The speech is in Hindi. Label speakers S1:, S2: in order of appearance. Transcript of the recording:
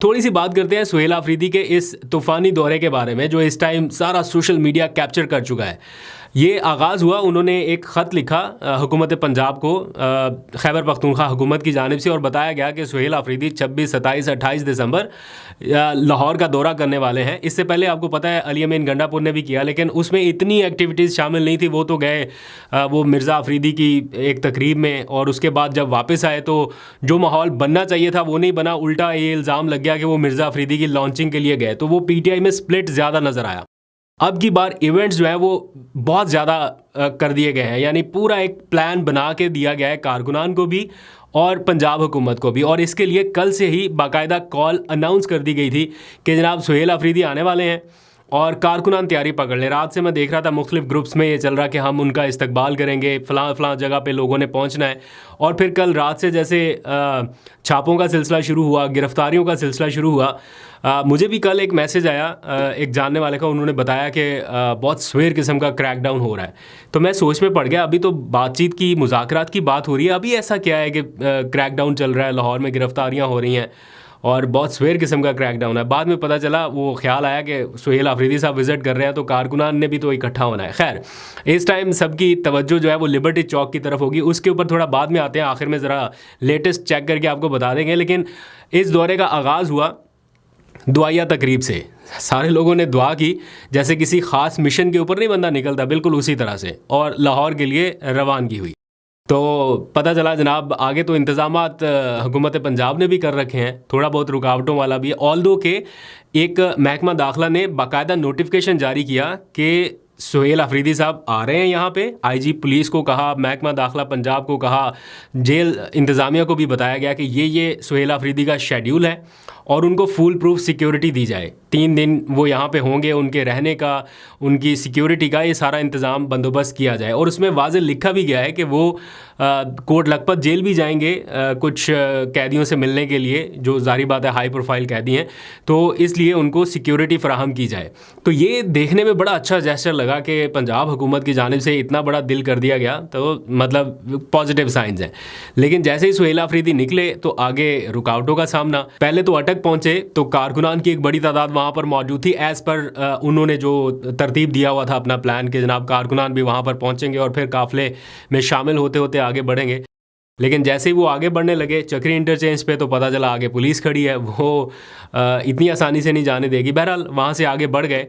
S1: थोड़ी सी बात करते हैं सुहेल आफरीदी के इस तूफ़ानी दौरे के बारे में जो इस टाइम सारा सोशल मीडिया कैप्चर कर चुका है। ये आगाज़ हुआ, उन्होंने एक ख़त लिखा हुकूमत पंजाब को, खैबर पख्तूनख्वा हुकूमत की जानिब से, और बताया गया कि सुहेल आफरीदी 26, 27, 28 दिसंबर लाहौर का दौरा करने वाले हैं। इससे पहले आपको पता है अली अमीन गंडापुर ने भी किया, लेकिन उसमें इतनी एक्टिविटीज़ शामिल नहीं थी। वो तो गए वो मिर्ज़ा आफरीदी की एक तकरीब में, और उसके बाद जब वापस आए तो जो माहौल बनना चाहिए था वो नहीं बना। उल्टा ये इल्ज़ाम लग गया कि वो मिर्ज़ा आफरीदी की लॉन्चिंग के लिए गए, तो वो पीटीआई में स्प्लिट ज़्यादा नज़र आया। अब की बार इवेंट्स जो है वो बहुत ज़्यादा कर दिए गए हैं, यानी पूरा एक प्लान बना के दिया गया है कारकुनान को भी और पंजाब हुकूमत को भी। और इसके लिए कल से ही बाकायदा कॉल अनाउंस कर दी गई थी कि जनाब सुहेल आफरीदी आने वाले हैं और कारकुनान तैयारी पकड़ लें। रात से मैं देख रहा था मुख्तलिफ ग्रुप्स में ये चल रहा कि हम उनका इस्तकबाल करेंगे, फ़लाँ जगह पे लोगों ने पहुंचना है। और फिर कल रात से जैसे छापों का सिलसिला शुरू हुआ, गिरफ्तारियों का सिलसिला शुरू हुआ, मुझे भी कल एक मैसेज आया एक जानने वाले का, उन्होंने बताया कि बहुत सवेर किस्म का क्रैकडाउन हो रहा है। तो मैं सोच में पड़ गया, अभी तो बातचीत की, मुज़ाकरात की बात हो रही है, अभी ऐसा क्या है कि क्रैकडाउन चल रहा है, लाहौर में गिरफ्तारियाँ हो रही हैं और बहुत सवेर किस्म का क्रैकडाउन है। बाद में पता चला, वो ख्याल आया कि सुहेल आफरीदी साहब विज़िट कर रहे हैं तो कारकुनान ने भी तो इकट्ठा होना है। खैर, इस टाइम सबकी तवज्जो जो है वो लिबर्टी चौक की तरफ होगी, उसके ऊपर थोड़ा बाद में आते हैं। आखिर में ज़रा लेटेस्ट चेक करके आपको बता देंगे। लेकिन इस दौरे का आगाज़ हुआ दुआया तकरीब से। सारे लोगों ने दुआ की, जैसे किसी ख़ास मिशन के ऊपर नहीं बंदा निकलता, बिल्कुल उसी तरह से, और लाहौर के लिए रवानगी हुई। तो पता चला जनाब आगे तो इंतज़ामात हुकूमत पंजाब ने भी कर रखे हैं, थोड़ा बहुत रुकावटों वाला भी है। ऑल्दो के एक महकमा दाखिला ने बाकायदा नोटिफिकेशन जारी किया कि सुहेल आफरीदी साहब आ रहे हैं यहाँ पे। आईजी पुलिस को कहा, महकमा दाखिला पंजाब को कहा, जेल इंतज़ामिया को भी बताया गया कि ये सुहेल आफरीदी का शेड्यूल है और उनको फुल प्रूफ सिक्योरिटी दी जाए। 3 दिन वो यहाँ पे होंगे, उनके रहने का, उनकी सिक्योरिटी का ये सारा इंतज़ाम बंदोबस्त किया जाए। और उसमें वाज़ेह लिखा भी गया है कि वो कोट लखपत जेल भी जाएंगे कुछ कैदियों से मिलने के लिए, जो ज़ाहिर बात है हाई प्रोफाइल कैदी हैं, तो इसलिए उनको सिक्योरिटी फ़राहम की जाए। तो ये देखने में बड़ा अच्छा जेस्चर लगा कि पंजाब हुकूमत की जानिब से इतना बड़ा दिल कर दिया गया, तो मतलब पॉजिटिव साइंस हैं। लेकिन जैसे ही सुहेल आफरीदी निकले तो आगे रुकावटों का सामना। पहले तो अटक पहुँचे तो कारकुनान की एक बड़ी तादाद वहाँ पर मौजूद थी, एज़ पर उन्होंने जो तरतीब दिया हुआ था अपना प्लान के जनाब कारकुनान भी वहाँ पर पहुँचेंगे और फिर काफ़िले में शामिल होते होते आगे बढ़ेंगे। लेकिन जैसे ही वो आगे बढ़ने लगे चक्री इंटरचेंज पे, तो पता चला आगे पुलिस खड़ी है, वो इतनी आसानी से नहीं जाने देगी। बहरहाल वहाँ से आगे बढ़ गए